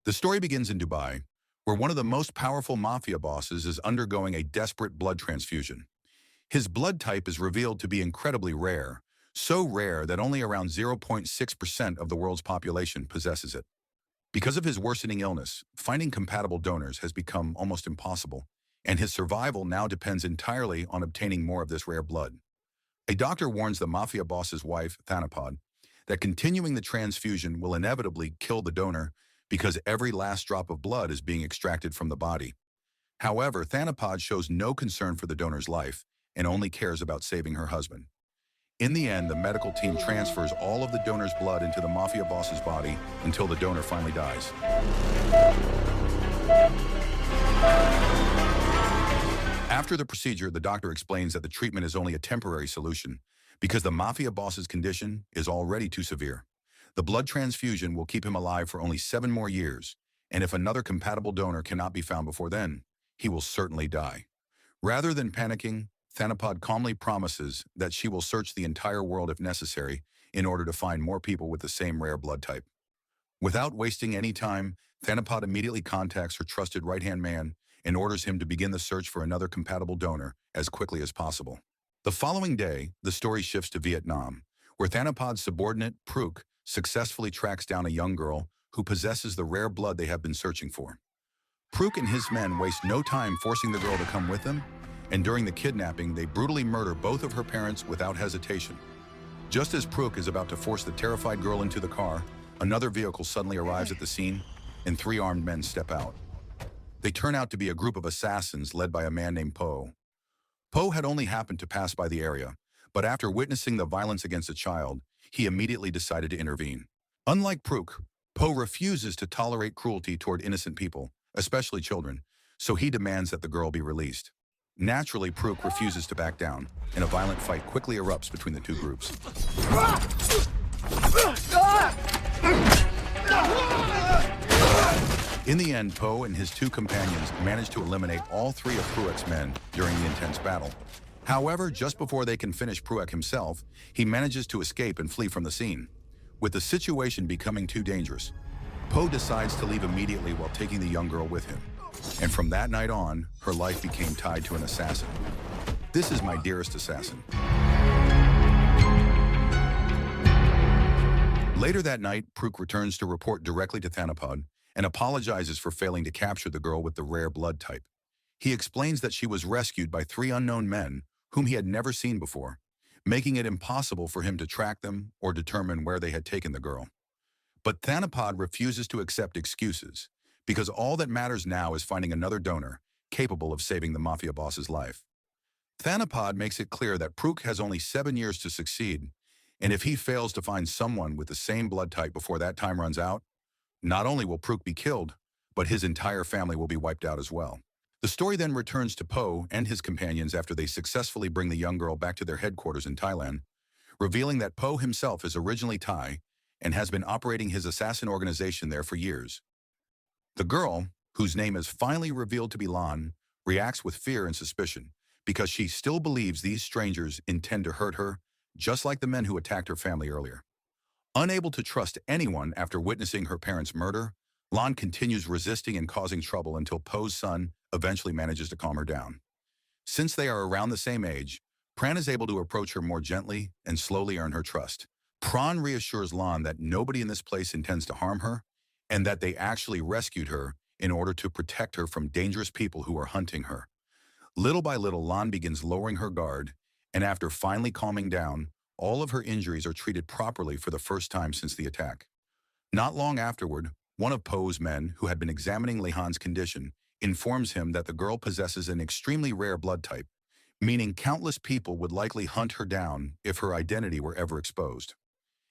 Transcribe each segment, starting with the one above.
The story begins in Dubai, where one of the most powerful mafia bosses is undergoing a desperate blood transfusion. His blood type is revealed to be incredibly rare, so rare that only around 0.6% of the world's population possesses it. Because of his worsening illness, finding compatible donors has become almost impossible, and his survival now depends entirely on obtaining more of this rare blood. A doctor warns the mafia boss's wife, Thanapod, that continuing the transfusion will inevitably kill the donor because every last drop of blood is being extracted from the body. However, Thanapod shows no concern for the donor's life and only cares about saving her husband. In the end, the medical team transfers all of the donor's blood into the mafia boss's body until the donor finally dies. After the procedure, the doctor explains that the treatment is only a temporary solution because the mafia boss's condition is already too severe. The blood transfusion will keep him alive for only 7 more years, and if another compatible donor cannot be found before then, he will certainly die. Rather than panicking, Thanapod calmly promises that she will search the entire world if necessary in order to find more people with the same rare blood type. Without wasting any time, Thanapod immediately contacts her trusted right-hand man and orders him to begin the search for another compatible donor as quickly as possible. The following day, the story shifts to Vietnam, where Thanapod's subordinate, Pruk, successfully tracks down a young girl who possesses the rare blood they have been searching for. Pruk and his men waste no time forcing the girl to come with them, and during the kidnapping, they brutally murder both of her parents without hesitation. Just as Pruk is about to force the terrified girl into the car, another vehicle suddenly arrives at the scene, and 3 armed men step out. They turn out to be a group of assassins led by a man named Po. Po had only happened to pass by the area, but after witnessing the violence against a child, he immediately decided to intervene. Unlike Pruk, Po refuses to tolerate cruelty toward innocent people, especially children, so he demands that the girl be released. Naturally, Pruk refuses to back down, and a violent fight quickly erupts between the 2 groups. In the end, Po and his 2 companions manage to eliminate all 3 of Pruek's men during the intense battle. However, just before they can finish Pruek himself, he manages to escape and flee from the scene. With the situation becoming too dangerous, Po decides to leave immediately while taking the young girl with him. And from that night on, her life became tied to an assassin. This is my dearest assassin. Later that night, Pruk returns to report directly to Thanapod and apologizes for failing to capture the girl with the rare blood type. He explains that she was rescued by 3 unknown men whom he had never seen before, making it impossible for him to track them or determine where they had taken the girl. But Thanapod refuses to accept excuses, because all that matters now is finding another donor capable of saving the mafia boss's life. Thanapod makes it clear that Pruk has only 7 years to succeed, and if he fails to find someone with the same blood type before that time runs out, not only will Pruk be killed, but his entire family will be wiped out as well. The story then returns to Po and his companions after they successfully bring the young girl back to their headquarters in Thailand, revealing that Po himself is originally Thai and has been operating his assassin organization there for years. The girl, whose name is finally revealed to be Lan, reacts with fear and suspicion because she still believes these strangers intend to hurt her, just like the men who attacked her family earlier. Unable to trust anyone after witnessing her parents' murder, Lan continues resisting and causing trouble until Po's son eventually manages to calm her down. Since they are around the same age, Pran is able to approach her more gently and slowly earn her trust. Pran reassures Lan that nobody in this place intends to harm her, and that they actually rescued her in order to protect her from dangerous people who are hunting her. Little by little, Lan begins lowering her guard, and after finally calming down, all of her injuries are treated properly for the first time since the attack. Not long afterward, one of Po's men, who had been examining Lehan's condition, informs him that the girl possesses an extremely rare blood type, meaning countless people would likely hunt her down if her identity were ever exposed.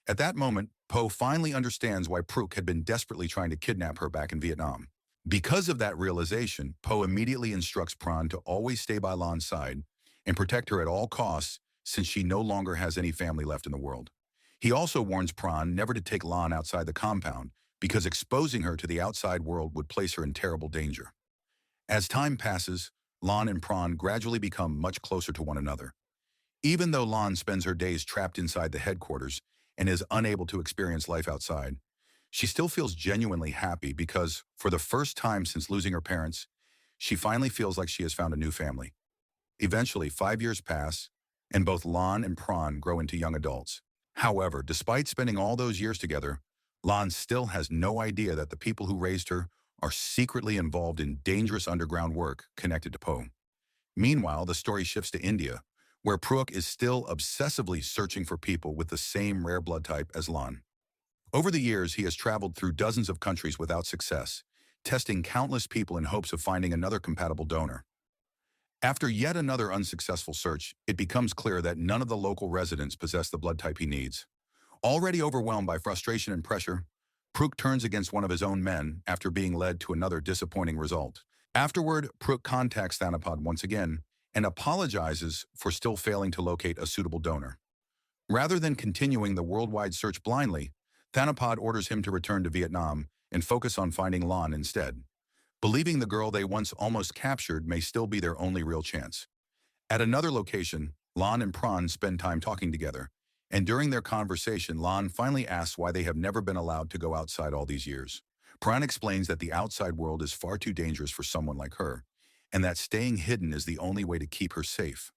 At that moment, Po finally understands why Pruk had been desperately trying to kidnap her back in Vietnam. Because of that realization, Po immediately instructs Pran to always stay by Lan's side and protect her at all costs since she no longer has any family left in the world. He also warns Pran never to take Lan outside the compound because exposing her to the outside world would place her in terrible danger. As time passes, Lan and Pran gradually become much closer to one another. Even though Lan spends her days trapped inside the headquarters and is unable to experience life outside, She still feels genuinely happy because, for the first time since losing her parents, she finally feels like she has found a new family. Eventually, 5 years pass, and both Lon and Prawn grow into young adults. However, despite spending all those years together, Lon still has no idea that the people who raised her are secretly involved in dangerous underground work connected to Poe. Meanwhile, the story shifts to India, where Pruitt is still obsessively searching for people with the same rare blood type as Lon. Over the years, he has traveled through dozens of countries without success, testing countless people in hopes of finding another compatible donor. After yet another unsuccessful search, it becomes clear that none of the local residents possess the blood type he needs. Already overwhelmed by frustration and pressure, Pruitt turns against one of his own men after being led to another disappointing result. Afterward, Pruitt contacts Thanapod once again and apologizes for still failing to locate a suitable donor. Rather than continuing the worldwide search blindly, Thanapod orders him to return to Vietnam and focus on finding Lon instead, believing the girl they once almost captured may still be their only real chance. At another location, Lon and Prawn spend time talking together, and during their conversation, Lon finally asks why they have never been allowed to go outside all these years. Prawn explains that the outside world is far too dangerous for someone like her, and that staying hidden is the only way to keep her safe.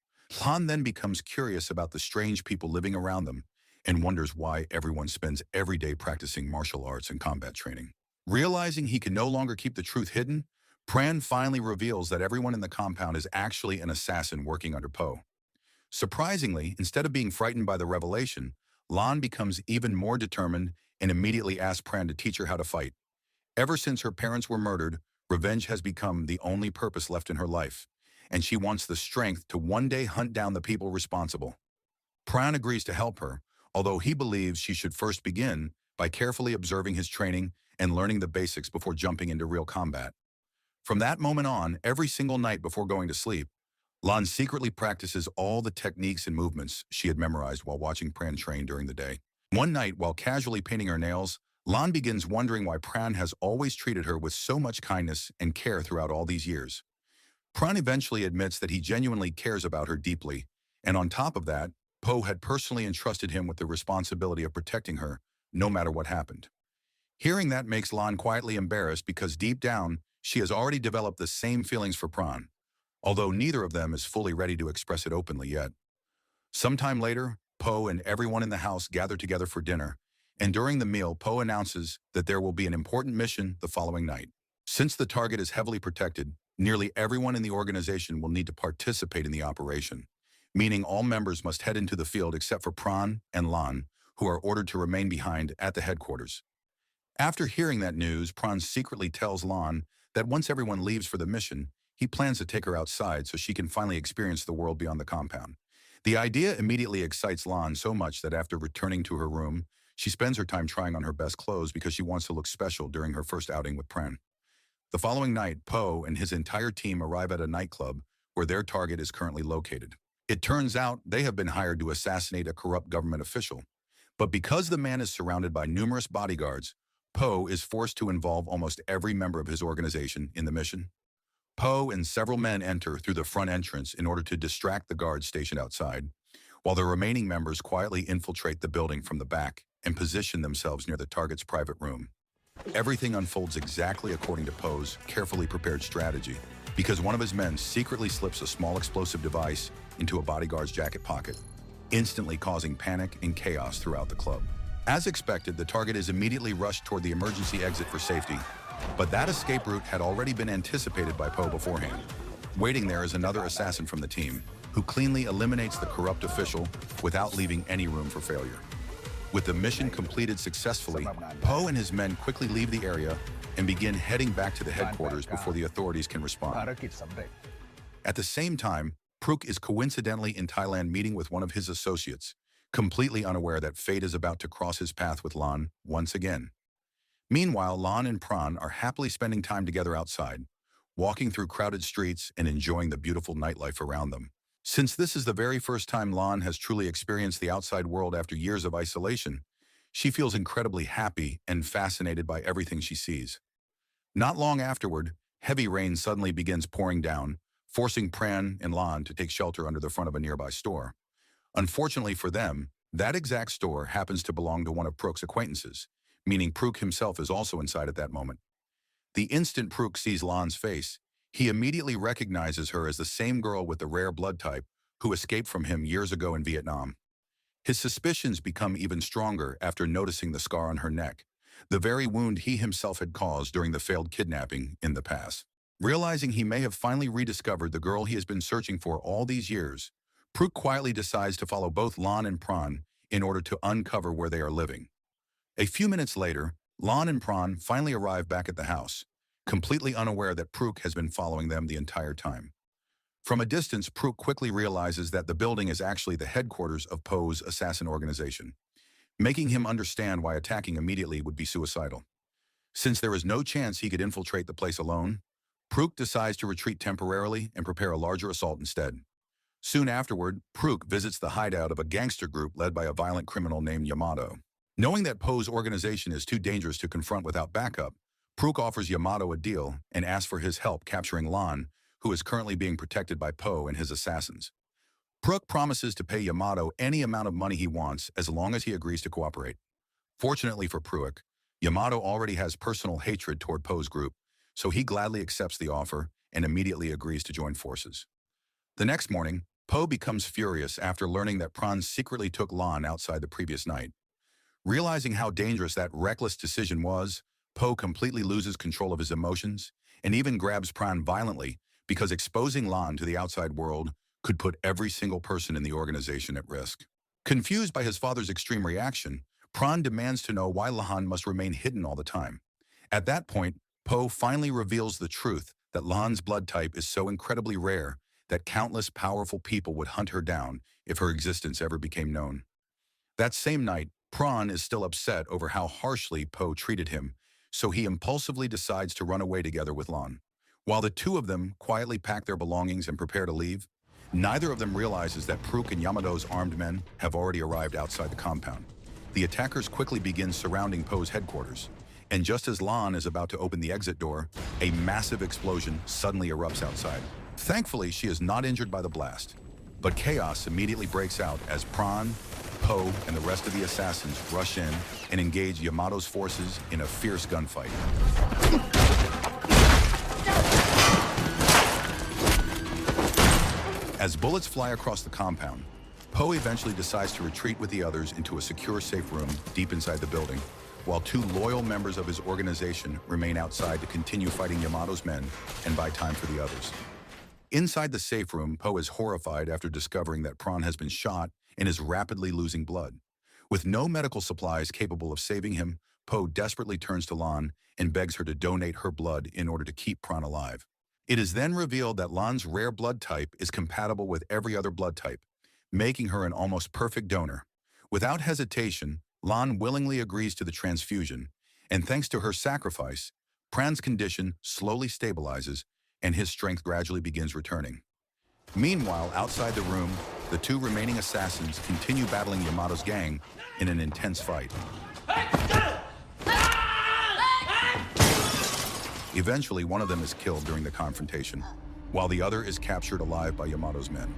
Lon then becomes curious about the strange people living around them and wonders why everyone spends every day practicing martial arts and combat training. Realizing he can no longer keep the truth hidden, Pran finally reveals that everyone in the compound is actually an assassin working under Poe. Surprisingly, instead of being frightened by the revelation, Lon becomes even more determined and immediately asks Pran to teach her how to fight. Ever since her parents were murdered, revenge has become the only purpose left in her life, and she wants the strength to one day hunt down the people responsible. Pran agrees to help her, although he believes she should first begin by carefully observing his training and learning the basics before jumping into real combat. From that moment on, every single night before going to sleep, Lon secretly practices all the techniques and movements she had memorized while watching Pran train during the day. One night, while casually painting her nails, Lon begins wondering why Pran has always treated her with so much kindness and care throughout all these years. Pran eventually admits that he genuinely cares about her deeply, and on top of that, Poe had personally entrusted him with the responsibility of protecting her, no matter what happened. Hearing that makes Lon quietly embarrassed because deep down, she has already developed the same feelings for Pran, although neither of them is fully ready to express it openly yet. Sometime later, Poe and everyone in the house gather together for dinner, and during the meal, Poe announces that there will be an important mission the following night. Since the target is heavily protected, nearly everyone in the organization will need to participate in the operation, meaning all members must head into the field except for Pran and Lon, who are ordered to remain behind at the headquarters. After hearing that news, Pran secretly tells Lon that once everyone leaves for the mission, he plans to take her outside so she can finally experience the world beyond the compound. The idea immediately excites Lon so much that after returning to her room, she spends her time trying on her best clothes because she wants to look special during her first outing with Pran. The following night, Poe and his entire team arrive at a nightclub where their target is currently located. It turns out they have been hired to assassinate a corrupt government official. But because the man is surrounded by numerous bodyguards, Poe is forced to involve almost every member of his organization in the mission. Poe and several men enter through the front entrance in order to distract the guards stationed outside, while the remaining members quietly infiltrate the building from the back and position themselves near the target's private room. Everything unfolds exactly according to Poe's carefully prepared strategy, because one of his men secretly slips a small explosive device into a bodyguard's jacket pocket, instantly causing panic and chaos throughout the club. As expected, the target is immediately rushed toward the emergency exit for safety, but that escape route had already been anticipated by Poe beforehand. Waiting there is another assassin from the team, who cleanly eliminates the corrupt official without leaving any room for failure. With the mission completed successfully, Poe and his men quickly leave the area and begin heading back to the headquarters before the authorities can respond. At the same time, Pruitt is coincidentally in Thailand meeting with one of his associates, completely unaware that fate is about to cross his path with Lon once again. Meanwhile, Lon and Pran are happily spending time together outside, walking through crowded streets and enjoying the beautiful nightlife around them. Since this is the very first time Lon has truly experienced the outside world after years of isolation, she feels incredibly happy and fascinated by everything she sees. Not long afterward, heavy rain suddenly begins pouring down, forcing Pran and Lon to take shelter under the front of a nearby store. Unfortunately for them, that exact store happens to belong to one of Prook's acquaintances, meaning Pruk himself is also inside at that moment. The instant Pruk sees Lan's face, he immediately recognizes her as the same girl with the rare blood type who escaped from him years ago in Vietnam. His suspicions become even stronger after noticing the scar on her neck, the very wound he himself had caused during the failed kidnapping in the past. Realizing he may have finally rediscovered the girl he has been searching for all these years, Pruk quietly decides to follow both Lan and Pran in order to uncover where they are living. A few minutes later, Lan and Pran finally arrive back at the house, completely unaware that Pruk has been following them the entire time. From a distance, Pruk quickly realizes that the building is actually the headquarters of Poe's assassin organization, making him understand why attacking immediately would be suicidal. Since there is no chance he could infiltrate the place alone, Pruk decides to retreat temporarily and prepare a larger assault instead. Soon afterward, Pruk visits the hideout of a gangster group led by a violent criminal named Yamato. Knowing that Poe's organization is too dangerous to confront without backup, Pruk offers Yamato a deal and asks for his help capturing Lan, who is currently being protected by Poe and his assassins. Pruk promises to pay Yamato any amount of money he wants as long as he agrees to cooperate. Fortunately for Pruk, Yamato already has personal hatred toward Poe's group, so he gladly accepts the offer and immediately agrees to join forces. The next morning, Poe becomes furious after learning that Pran secretly took Lan outside the previous night. Realizing how dangerous that reckless decision was, Poe completely loses control of his emotions and even grabs Pran violently because exposing Lan to the outside world could put every single person in the organization at risk. Confused by his father's extreme reaction, Pran demands to know why Lan must remain hidden all the time. At that point, Poe finally reveals the truth that Lan's blood type is so incredibly rare that countless powerful people would hunt her down if her existence ever became known. That same night, Pran is still upset over how harshly Poe treated him, so he impulsively decides to run away together with Lan. While the two of them quietly pack their belongings and prepare to leave, neither of them realizes that Pruk and Yamato's armed men have already arrived outside the compound. The attackers quickly begin surrounding Poe's headquarters, and just as Lan is about to open the exit door, a massive explosion suddenly erupts outside. Thankfully, she is not injured by the blast, but chaos immediately breaks out as Pran, Poe, and the rest of the assassins rush in and engage Yamato's forces in a fierce gunfight. As bullets fly across the compound, Poe eventually decides to retreat with the others into a secure, safe room deep inside the building, while two loyal members of his organization remain outside to continue fighting Yamato's men and buy time for the others. Inside the safe room, Poe is horrified after discovering that Pran has been shot and is rapidly losing blood. With no medical supplies capable of saving him, Poe desperately turns to Lan and begs her to donate her blood in order to keep Pran alive. It is then revealed that Lan's rare blood type is compatible with every other blood type, making her an almost perfect donor. Without hesitation, Lan willingly agrees to the transfusion, and thanks to her sacrifice, Pran's condition slowly stabilizes and his strength gradually begins returning. Meanwhile, outside the room, the two remaining assassins continue battling Yamato's gang in an intense fight. Eventually, one of them is killed during the confrontation, while the other is captured alive by Yamato's men.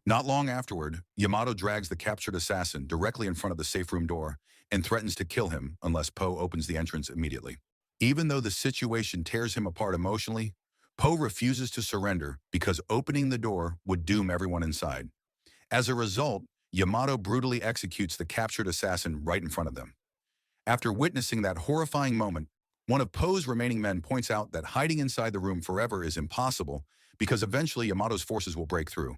Not long afterward, Yamato drags the captured assassin directly in front of the safe room door and threatens to kill him unless Poe opens the entrance immediately. Even though the situation tears him apart emotionally, Poe refuses to surrender because opening the door would doom everyone inside. As a result, Yamato brutally executes the captured assassin right in front of them. After witnessing that horrifying moment, one of Poe's remaining men points out that hiding inside the room forever is impossible because eventually Yamato's forces will break through.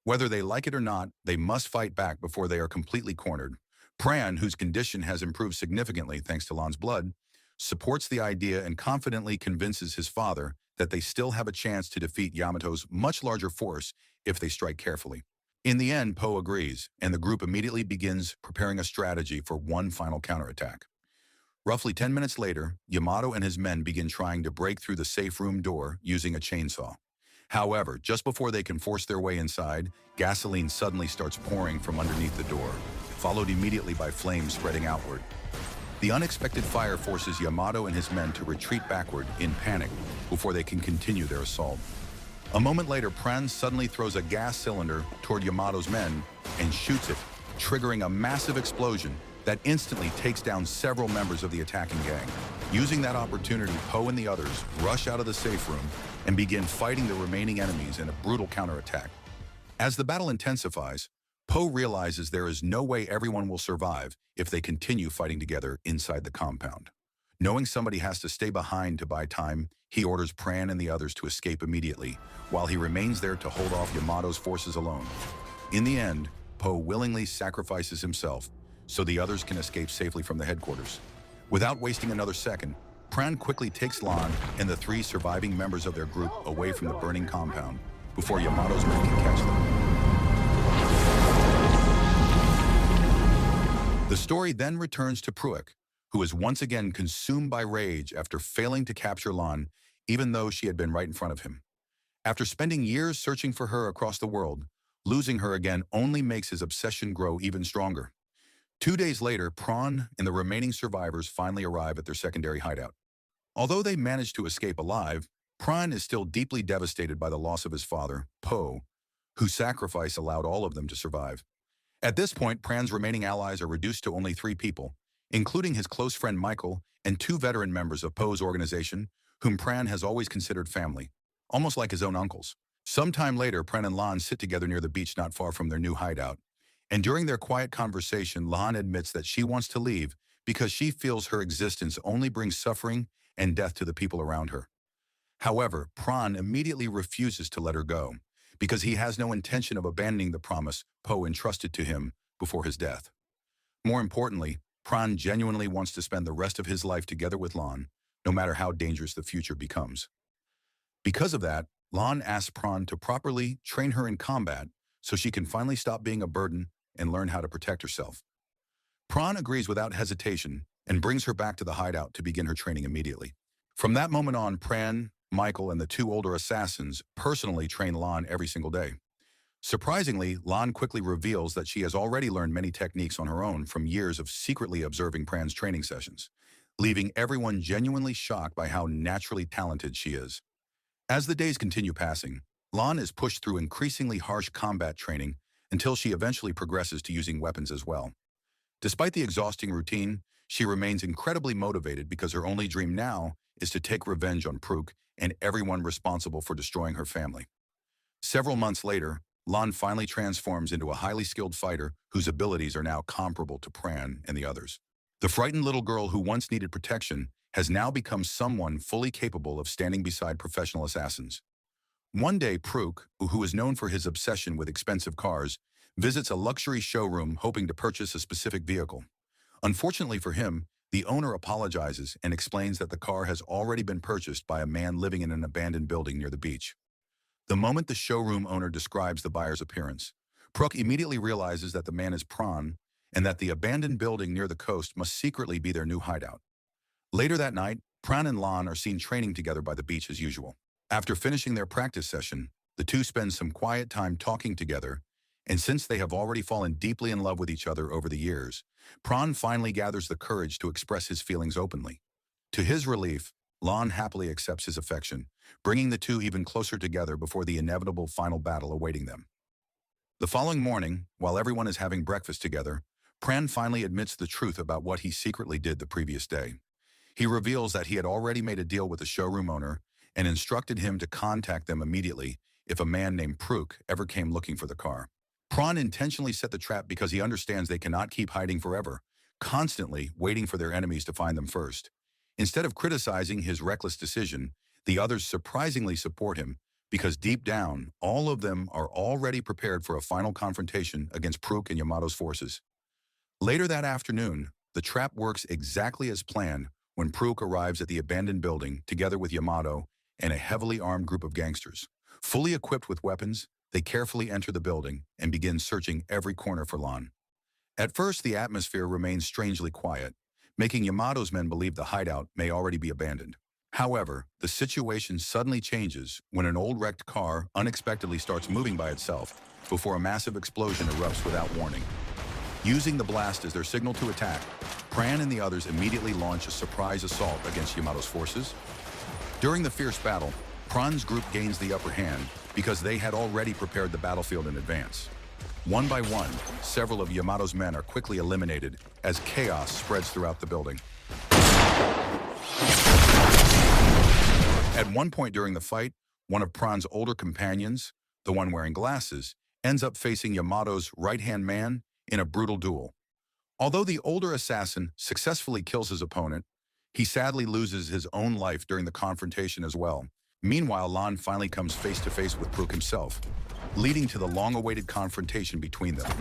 Whether they like it or not, they must fight back before they are completely cornered. Pran, whose condition has improved significantly thanks to Lan's blood, supports the idea and confidently convinces his father that they still have a chance to defeat Yamato's much larger force if they strike carefully. In the end, Poe agrees, and the group immediately begins preparing a strategy for one final counterattack. Roughly 10 minutes later, Yamato and his men begin trying to break through the safe room door using a chainsaw. However, just before they can force their way inside, gasoline suddenly starts pouring from underneath the door, followed immediately by flames spreading outward. The unexpected fire forces Yamato and his men to retreat backward in panic before they can continue their assault. A moment later, Pran suddenly throws a gas cylinder toward Yamato's men and shoots it, triggering a massive explosion that instantly takes down several members of the attacking gang. Using that opportunity, Poe and the others rush out of the safe room and begin fighting the remaining enemies in a brutal counterattack. As the battle intensifies, Poe realizes there is no way everyone will survive if they continue fighting together inside the compound. Knowing somebody has to stay behind to buy time, he orders Pran and the others to escape immediately, while he remains there to hold off Yamato's forces alone. In the end, Poe willingly sacrifices himself so the others can escape safely from the headquarters. Without wasting another second, Pran quickly takes Lan and the 3 surviving members of their group away from the burning compound before Yamato's men can catch them. The story then returns to Pruitt, who is once again consumed by rage after failing to capture Lan, even though she had been right in front of him. After spending years searching for her across the world, losing her again only makes his obsession grow even stronger. 2 days later, Pran and the remaining survivors finally arrive at their secondary hideout. Although they manage to escape alive, Pran is still deeply devastated by the loss of his father, Poe, whose sacrifice allowed all of them to survive. At this point, Pran's remaining allies are reduced to only 3 people, including his close friend Michael and 2 veteran members of Poe's organization, whom Pran has always considered family, almost like his own uncles. Sometime later, Pran and Lan sit together near the beach not far from their new hideout, and during their quiet conversation, Lan admits that she wants to leave because she feels her existence only brings suffering and death to the people around her. However, Pran immediately refuses to let her go, because he has no intention of abandoning the promise Poe entrusted to him before his death. More importantly, Pran genuinely wants to spend the rest of his life together with Lan, no matter how dangerous the future becomes. Because of that, Lan asks Pran to properly train her in combat so she can finally stop being a burden and learn how to protect herself. Pran agrees without hesitation and brings her back to the hideout to begin her training immediately. From that moment on, Pran, Michael, and the 2 older assassins personally train Lan every single day. Surprisingly, Lan quickly reveals that she has already learned many techniques on her own from years of secretly observing Pran's training sessions, leaving everyone genuinely shocked by how naturally talented she is. As the days continue passing, Lan is pushed through increasingly harsh combat training until she eventually progresses to using weapons as well. Despite the exhausting routine, she remains incredibly motivated because her only dream now is to take revenge on Pruitt and everyone responsible for destroying her family. Several months later, Lan finally transforms into a highly skilled fighter whose abilities are now comparable to Pran and the others. The frightened little girl who once needed protection has now become someone fully capable of standing beside professional assassins. One day, Pruitt, who is known for his obsession with expensive cars, visits a luxury showroom hoping to purchase a specific vehicle. Unfortunately for him, the owner apologizes and explains that the car has already been purchased by a man living in an abandoned building near the beach. The moment the showroom owner describes the buyer's appearance, Pruitt immediately realizes that the man is Pran and that the abandoned building near the coast must secretly be their new hideout. Later that night, Pran and Lan are seen training together by the beach as usual. After finishing their practice session, the 2 spend some quiet time talking together, and since they have already fallen deeply in love with each other over the years, Pran finally gathers the courage to express his feelings openly. To his relief, Lan happily accepts his affection, bringing the 2 even closer together before the inevitable final battle awaiting them. The following morning, while everyone is having breakfast together, Pran finally admits the truth about what he secretly did the previous day. He reveals that he had already made a deal with the showroom owner and instructed him to contact them immediately if a man named Pruitt ever came looking for the car. Pran intentionally set the trap because he understands they cannot keep hiding forever, constantly waiting for their enemies to find them first. Instead of criticizing his reckless decision, the others surprisingly support him because deep down, all of them are already prepared for a final confrontation against Pruitt and Yamato's forces. Later that afternoon, the trap works exactly as planned when Pruitt arrives at the abandoned building together with Yamato and a heavily armed group of gangsters. Fully equipped with weapons, they carefully enter the building and begin searching every corner for Lan. At first, the atmosphere remains strangely quiet, making Yamato's men believe the hideout may already be abandoned. However, the situation suddenly changes when an old wrecked car unexpectedly starts moving by itself before a massive explosion erupts without warning. Using the blast as their signal to attack, Pran and the others immediately launch a surprise assault against Yamato's forces. During the fierce battle, Pran's group gains the upper hand because they had already prepared the battlefield in advance. One by one, several of Yamato's men are quickly eliminated as chaos spreads throughout the building. At one point during the fight, one of Pran's older companions, the one wearing glasses, ends up facing Yamato's right-hand man in a brutal duel. Although the older assassin successfully kills his opponent, he sadly loses his own life during the confrontation as well. Meanwhile, Lan finally comes face-to-face with Pruk himself, leading to the long-awaited confrontation between them.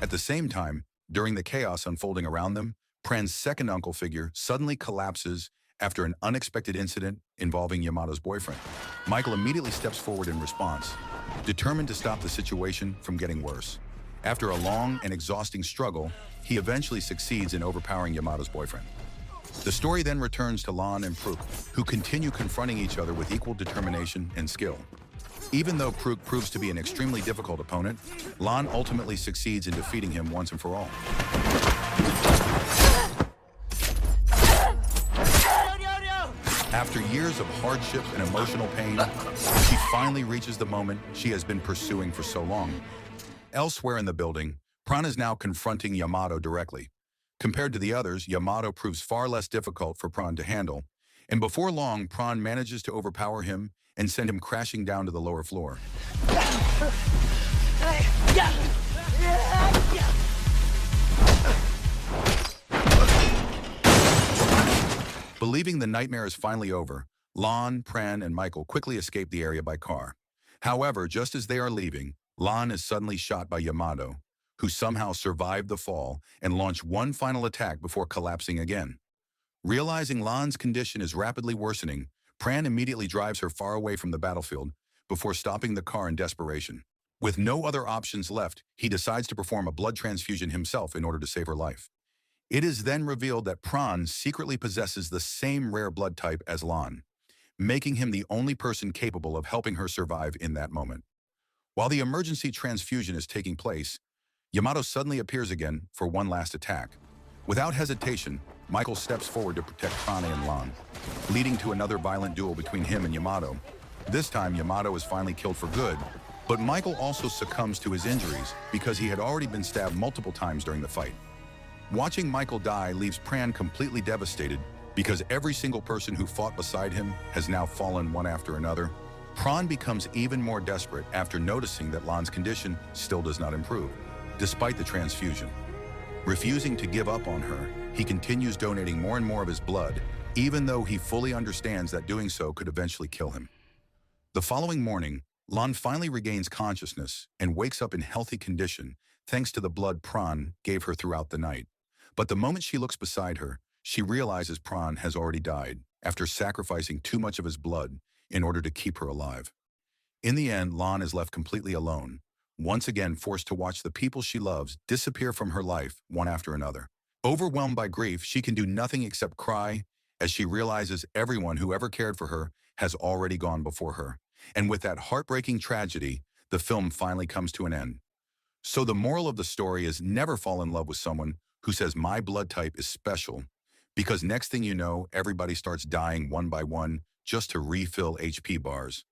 At the same time, during the chaos unfolding around them, Pran's second uncle figure suddenly collapses after an unexpected incident involving Yamato's boyfriend. Michael immediately steps forward in response, determined to stop the situation from getting worse. After a long and exhausting struggle, he eventually succeeds in overpowering Yamato's boyfriend. The story then returns to Lan and Pruk, who continue confronting each other with equal determination and skill. Even though Pruk proves to be an extremely difficult opponent, Lan ultimately succeeds in defeating him once and for all. After years of hardship and emotional pain, she finally reaches the moment she has been pursuing for so long. Elsewhere in the building, Pran is now confronting Yamato directly. Compared to the others, Yamato proves far less difficult for Pran to handle, and before long, Pran manages to overpower him and send him crashing down to the lower floor. Believing the nightmare is finally over, Lan, Pran, and Michael quickly escape the area by car. However, just as they are leaving, Lan is suddenly shot by Yamato, who somehow survived the fall and launched one final attack before collapsing again. Realizing Lan's condition is rapidly worsening, Pran immediately drives her far away from the battlefield before stopping the car in desperation. With no other options left, he decides to perform a blood transfusion himself in order to save her life. It is then revealed that Pran secretly possesses the same rare blood type as Lan, making him the only person capable of helping her survive in that moment. While the emergency transfusion is taking place, Yamato suddenly appears again for one last attack. Without hesitation, Michael steps forward to protect Prane and Lan, leading to another violent duel between him and Yamato. This time, Yamato is finally killed for good, but Michael also succumbs to his injuries because he had already been stabbed multiple times during the fight. Watching Michael die leaves Pran completely devastated because every single person who fought beside him has now fallen one after another. Pran becomes even more desperate after noticing that Lan's condition still does not improve, despite the transfusion. Refusing to give up on her, he continues donating more and more of his blood, even though he fully understands that doing so could eventually kill him. The following morning, Lan finally regains consciousness and wakes up in healthy condition thanks to the blood Pran gave her throughout the night. But the moment she looks beside her, she realizes Pran has already died after sacrificing too much of his blood in order to keep her alive. In the end, Lan is left completely alone, once again forced to watch the people she loves disappear from her life one after another. Overwhelmed by grief, she can do nothing except cry as she realizes everyone who ever cared for her has already gone before her. And with that heartbreaking tragedy, the film finally comes to an end. So the moral of the story is never fall in love with someone who says my blood type is special, because next thing you know, everybody starts dying one by one just to refill HP bars.